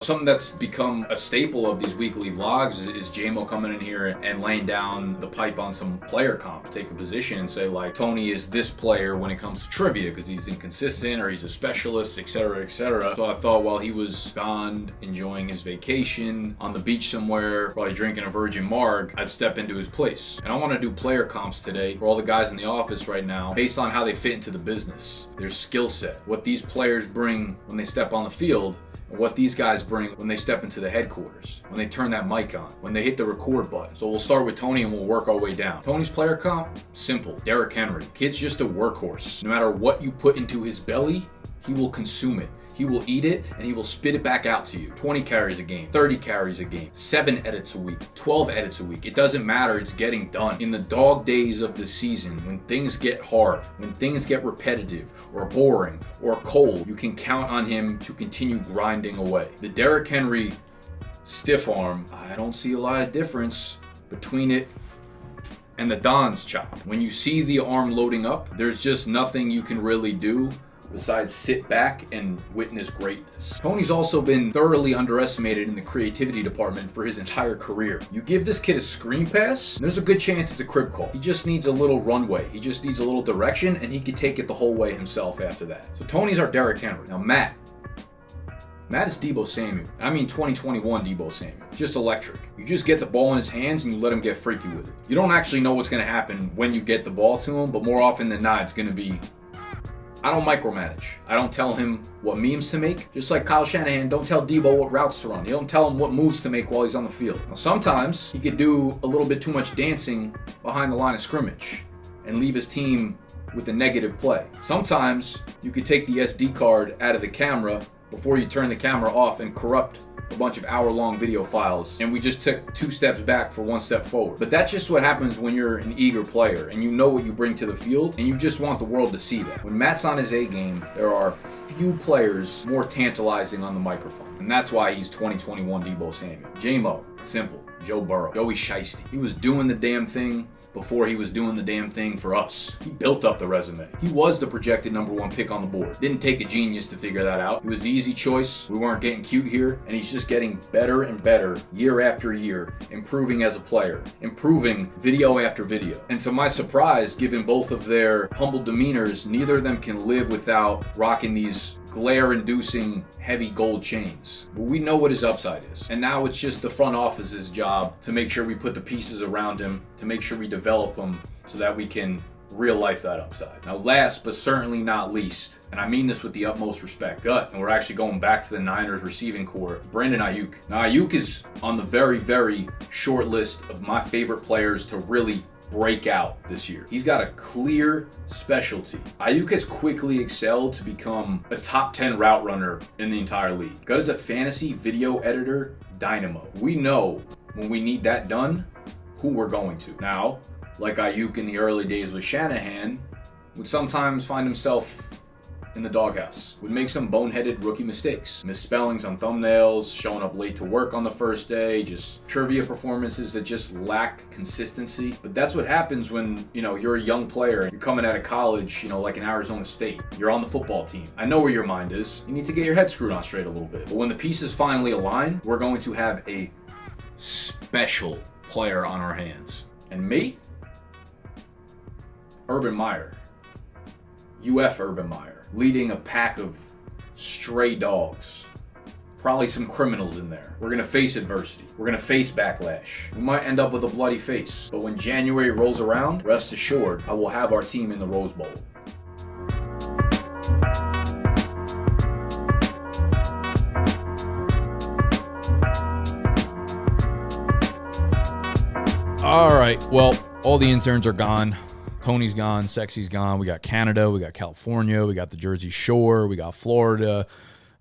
Something that's become a staple of these weekly vlogs is JMO coming in here and laying down the pipe on some player comp, take a position and say like, Tony is this player when it comes to trivia because he's inconsistent or he's a specialist, etc., etc. So I thought while he was gone enjoying his vacation on the beach somewhere, probably drinking a Virgin Marg, I'd step into his place. And I want to do player comps today for all the guys in the office right now based on how they fit into the business, their skill set, what these players bring when they step on the field, and what these guys bring when they step into the headquarters, when they turn that mic on, when they hit the record button. So we'll start with Tony and we'll work our way down. Tony's player comp, simple. Derrick Henry. Kid's just a workhorse. No matter what you put into his belly, he will consume it. He will eat it and he will spit it back out to you. 20 carries a game, 30 carries a game, 7 edits a week, 12 edits a week. It doesn't matter, it's getting done. In the dog days of the season, when things get hard, when things get repetitive or boring or cold, you can count on him to continue grinding away. The Derrick Henry stiff arm, I don't see a lot of difference between it and the Don's chop. When you see the arm loading up, there's just nothing you can really do besides sit back and witness greatness. Tony's also been thoroughly underestimated in the creativity department for his entire career. You give this kid a screen pass, there's a good chance it's a crib call. He just needs a little runway. He just needs a little direction, and he can take it the whole way himself after that. So Tony's our Derrick Henry. Now Matt is Deebo Samuel. I mean 2021 Deebo Samuel. Just electric. You just get the ball in his hands and you let him get freaky with it. You don't actually know what's going to happen when you get the ball to him, but more often than not, it's going to be, I don't micromanage. I don't tell him what memes to make. Just like Kyle Shanahan, don't tell Deebo what routes to run. You don't tell him what moves to make while he's on the field. Now, sometimes he could do a little bit too much dancing behind the line of scrimmage and leave his team with a negative play. Sometimes you could take the SD card out of the camera before you turn the camera off and corrupt a bunch of hour-long video files, and we just took 2 steps back for 1 step forward. But that's just what happens when you're an eager player and you know what you bring to the field and you just want the world to see that. When Matt's on his A game, there are few players more tantalizing on the microphone, and that's why he's 2021 Deebo Samuel. JMO, simple. Joe Burrow, Joey Shiesty. He was doing the damn thing before he was doing the damn thing for us. He built up the resume. He was the projected #1 pick on the board. Didn't take a genius to figure that out. It was the easy choice. We weren't getting cute here, and he's just getting better and better year after year, improving as a player, improving video after video. And to my surprise, given both of their humble demeanors, neither of them can live without rocking these glare-inducing heavy gold chains. But we know what his upside is. And now it's just the front office's job to make sure we put the pieces around him, to make sure we develop him so that we can real life that upside. Now last but certainly not least, and I mean this with the utmost respect, and we're actually going back to the Niners receiving core, Brandon Ayuk. Now Ayuk is on the very, very short list of my favorite players to really break out this year. He's got a clear specialty. Ayuk has quickly excelled to become a top 10 route runner in the entire league. Good as a fantasy video editor, dynamo. We know when we need that done, who we're going to. Now, like Ayuk in the early days with Shanahan, would sometimes find himself in the doghouse, would make some boneheaded rookie mistakes, misspellings on thumbnails, showing up late to work on the first day, just trivia performances that just lack consistency. But that's what happens when, you're a young player, you're coming out of college, like in Arizona State, you're on the football team. I know where your mind is. You need to get your head screwed on straight a little bit. But when the pieces finally align, we're going to have a special player on our hands. And me? Urban Meyer. UF Urban Meyer. Leading a pack of stray dogs. Probably some criminals in there. We're gonna face adversity. We're gonna face backlash. We might end up with a bloody face. But when January rolls around, rest assured, I will have our team in the Rose Bowl. All right, well, all the interns are gone. Tony's gone, Sexy's gone. We got Canada, we got California, we got the Jersey Shore, we got Florida.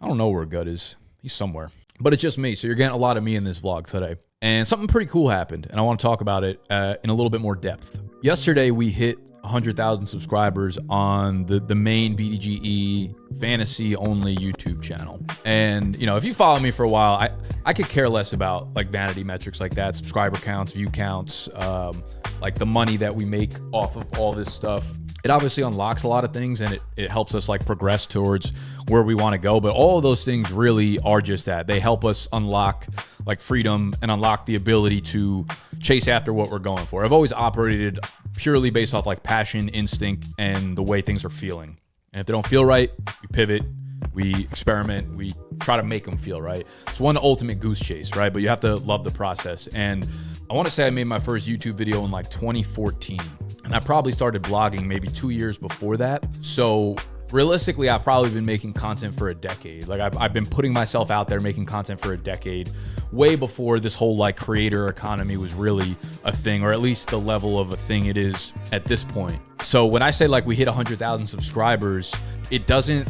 I don't know where Gut is. He's somewhere. But it's just me, so you're getting a lot of me in this vlog today. And something pretty cool happened, and I want to talk about it in a little bit more depth. Yesterday, we hit 100,000 subscribers on the main BDGE fantasy-only YouTube channel. And, if you follow me for a while, I could care less about, vanity metrics like that, subscriber counts, view counts, like the money that we make off of all this stuff. It obviously unlocks a lot of things, and it helps us like progress towards where we want to go. But all of those things really are just that. They help us unlock like freedom and unlock the ability to chase after what we're going for. I've always operated purely based off like passion, instinct, and the way things are feeling. And if they don't feel right, we pivot, we experiment, we try to make them feel right. It's one ultimate goose chase, right? But you have to love the process. And I want to say I made my first YouTube video in like 2014. And I probably started blogging maybe 2 years before that. So realistically, I've probably been making content for a decade. Like I've been putting myself out there making content for a decade, way before this whole like creator economy was really a thing, or at least the level of a thing it is at this point. So when I say like we hit 100,000 subscribers, it doesn't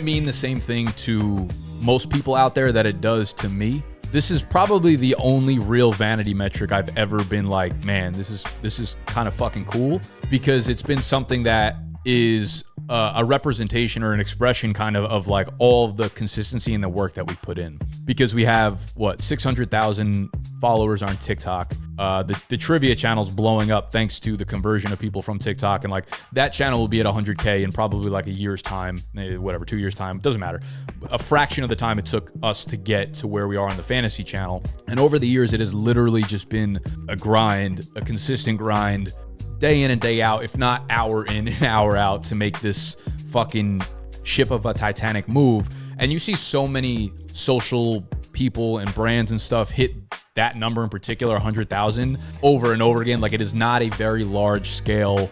mean the same thing to most people out there that it does to me. This is probably the only real vanity metric I've ever been like, man, this is kind of fucking cool, because it's been something that is a representation or an expression kind of like all of the consistency and the work that we put in. Because we have 600,000 followers on TikTok. The trivia channel's blowing up thanks to the conversion of people from TikTok, and like that channel will be at 100K in probably like a year's time, whatever, 2 years time, doesn't matter. A fraction of the time it took us to get to where we are on the fantasy channel. And over the years, it has literally just been a grind, a consistent grind, day in and day out, if not hour in and hour out, to make this fucking ship of a Titanic move. And you see so many social people and brands and stuff hit that number in particular, 100,000, over and over again. Like, it is not a very large scale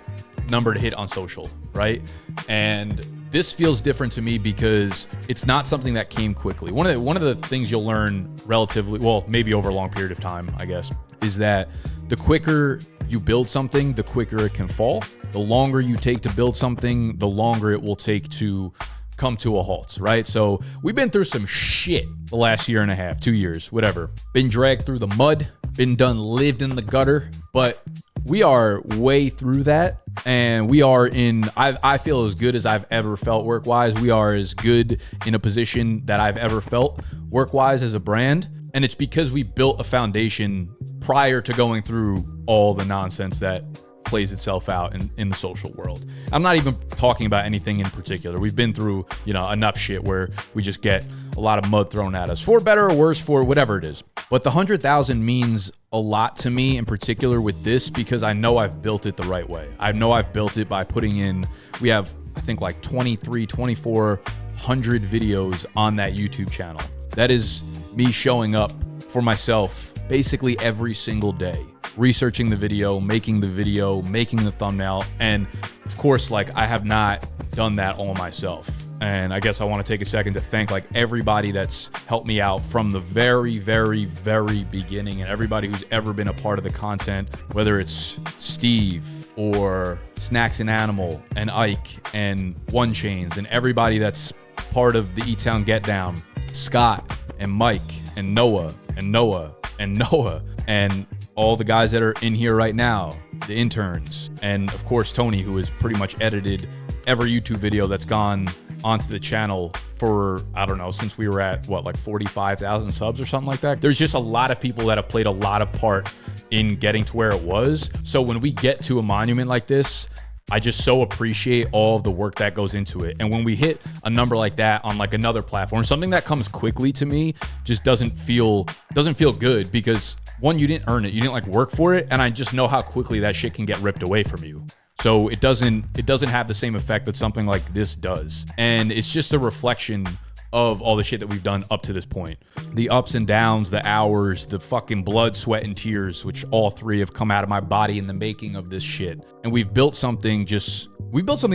number to hit on social, right? And this feels different to me because it's not something that came quickly. One of the things you'll learn relatively, well, maybe over a long period of time, I guess, is that the quicker you build something, the quicker it can fall. The longer you take to build something, the longer it will take to come to a halt, right? So we've been through some shit the last year and a half, 2 years, whatever. Been dragged through the mud, lived in the gutter, but we are way through that. And we are I feel as good as I've ever felt work-wise. We are as good in a position that I've ever felt work-wise as a brand. And it's because we built a foundation prior to going through all the nonsense that plays itself out in the social world. I'm not even talking about anything in particular. We've been through, enough shit where we just get a lot of mud thrown at us, for better or worse, for whatever it is. But the 100,000 means a lot to me in particular with this, because I know I've built it the right way. I know I've built it by putting in, we have, I think, like 2,400 videos on that YouTube channel. That is me showing up for myself basically every single day, researching the video, making the thumbnail. And of course, like, I have not done that all myself. And I guess I want to take a second to thank like everybody that's helped me out from the very, very, very beginning, and everybody who's ever been a part of the content, whether it's Steve or Snacks and Animal and Ike and One Chains and everybody that's part of the E-Town Get Down, Scott and Mike and Noah and Noah and Noah and all the guys that are in here right now, the interns, and of course Tony, who has pretty much edited every YouTube video that's gone onto the channel for, I don't know, since we were at like 45,000 subs or something like that. There's just a lot of people that have played a lot of part in getting to where it was. So when we get to a monument like this, I just so appreciate all of the work that goes into it. And when we hit a number like that on like another platform, something that comes quickly to me just doesn't feel good, because one, you didn't earn it, you didn't like work for it, and I just know how quickly that shit can get ripped away from you. So it doesn't have the same effect that something like this does. And it's just a reflection of all the shit that we've done up to this point. The ups and downs, the hours, the fucking blood, sweat, and tears, which all three have come out of my body in the making of this shit. And we've built something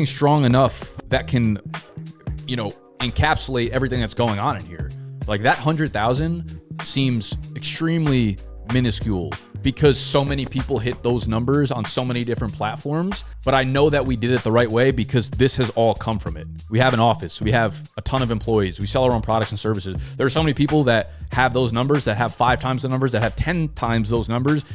strong enough that can, encapsulate everything that's going on in here. Like, that 100,000 seems extremely minuscule because so many people hit those numbers on so many different platforms. But I know that we did it the right way because this has all come from it. We have an office, we have a ton of employees, we sell our own products and services. There are so many people that have those numbers, that have 5 times the numbers, that have 10 times those numbers,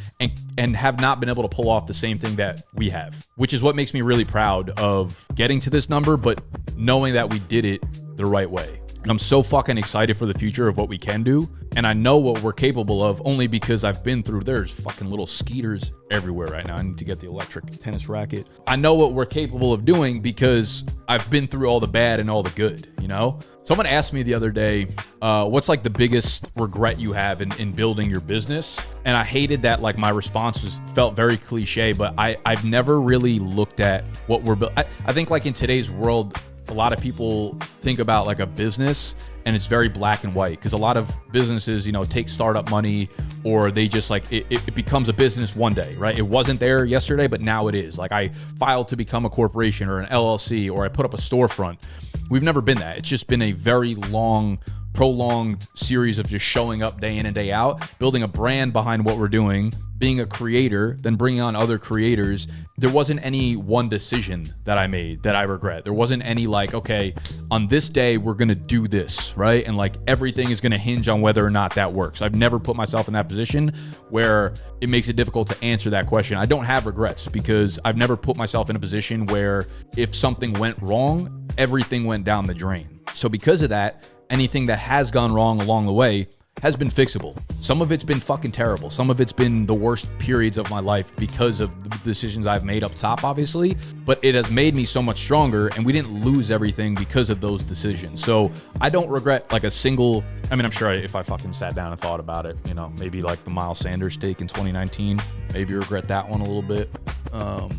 and have not been able to pull off the same thing that we have, which is what makes me really proud of getting to this number, but knowing that we did it the right way. And I'm so fucking excited for the future of what we can do. and I know what we're capable of only because I've been through. There's fucking little skeeters everywhere right now. I need to get the electric tennis racket. I know what we're capable of doing because I've been through all the bad and all the good, you know? Someone asked me the other day, what's like the biggest regret you have in building your business? And I hated that, like, my response felt very cliche, but I've never really looked at what we're building. I think, like, in today's world, a lot of people think about like a business and it's very black and white, because a lot of businesses, you know, take startup money, or they just like it becomes a business one day, right? It wasn't there yesterday, but now it is. Like, I filed to become a corporation or an LLC, or I put up a storefront. We've never been that. It's just been a very long, prolonged series of just showing up day in and day out, building a brand behind what we're doing, being a creator, then bringing on other creators. There wasn't any one decision that I made that I regret. There wasn't any like, okay, on this day, we're going to do this, right? And like everything is going to hinge on whether or not that works. I've never put myself in that position where it makes it difficult to answer that question. I don't have regrets because I've never put myself in a position where if something went wrong, everything went down the drain. So because of that, anything that has gone wrong along the way has been fixable. Some of it's been fucking terrible. Some of it's been the worst periods of my life because of the decisions I've made up top, obviously, but it has made me so much stronger, and we didn't lose everything because of those decisions. So I don't regret like a single, I mean, I'm sure if I fucking sat down and thought about it, you know, maybe like the Miles Sanders take in 2019, maybe regret that one a little bit. Or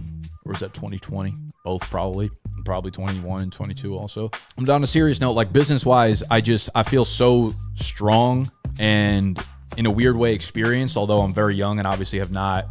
was that 2020? Both probably 21 and 22 also. I'm on a serious note, like business wise, I feel so strong and in a weird way experienced, although I'm very young and obviously have not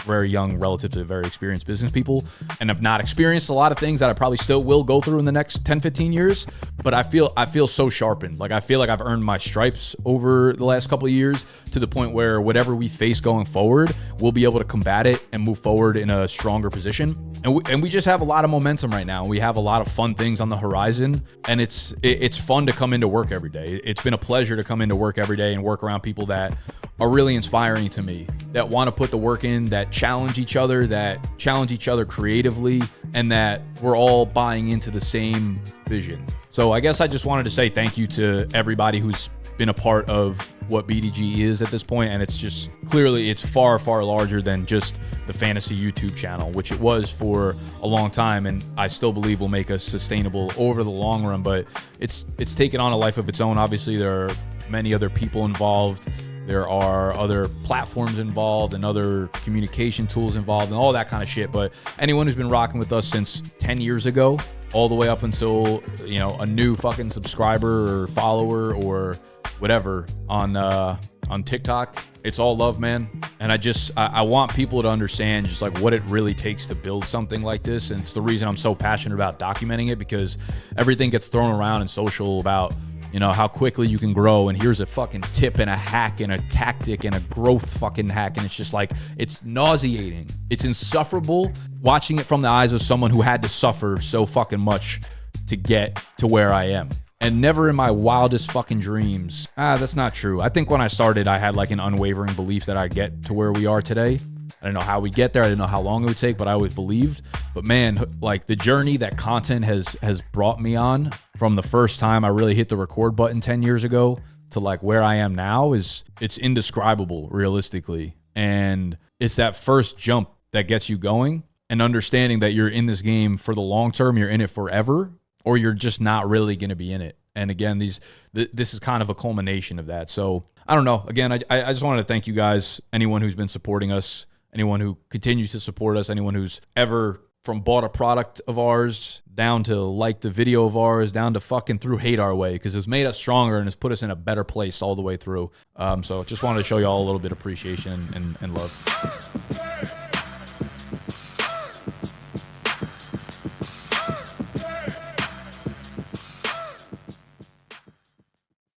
very young relative to very experienced business people, and have not experienced a lot of things that I probably still will go through in the next 10, 15 years. But I feel so sharpened. Like I feel like I've earned my stripes over the last couple of years to the point where whatever we face going forward, we'll be able to combat it and move forward in a stronger position. And we just have a lot of momentum right now. We have a lot of fun things on the horizon, and it's fun to come into work every day. It's been a pleasure to come into work every day and work around people that are really inspiring to me, that want to put the work in, that challenge each other creatively, and that we're all buying into the same vision. So I guess I just wanted to say thank you to everybody who's been a part of what BDGE is at this point, and it's just clearly it's far, far larger than just the fantasy YouTube channel, which it was for a long time, and I still believe will make us sustainable over the long run. But it's taken on a life of its own. Obviously, there are many other people involved. There are other platforms involved and other communication tools involved and all that kind of shit. But anyone who's been rocking with us since 10 years ago, all the way up until, you know, a new fucking subscriber or follower or whatever on TikTok, it's all love, man. And I want people to understand just like what it really takes to build something like this. And it's the reason I'm so passionate about documenting it, because everything gets thrown around in social about, you know, how quickly you can grow, and here's a fucking tip and a hack and a tactic and a growth fucking hack, and it's just like, it's nauseating. It's insufferable watching it from the eyes of someone who had to suffer so fucking much to get to where I am. And never in my wildest fucking dreams. That's not true. I think when I started, I had like an unwavering belief that I'd get to where we are today. I didn't know how we'd get there. I didn't know how long it would take, but I always believed. But man, like the journey that content has brought me on from the first time I really hit the record button 10 years ago to like where I am now it's indescribable realistically. And it's that first jump that gets you going, and understanding that you're in this game for the long term, you're in it forever, or you're just not really going to be in it. And again, this is kind of a culmination of that. So I don't know. Again, I just wanted to thank you guys, anyone who's been supporting us, anyone who continues to support us, anyone who's ever from bought a product of ours down to liked the video of ours, down to fucking threw hate our way, because it's made us stronger and it's put us in a better place all the way through. So just wanted to show you all a little bit of appreciation and love.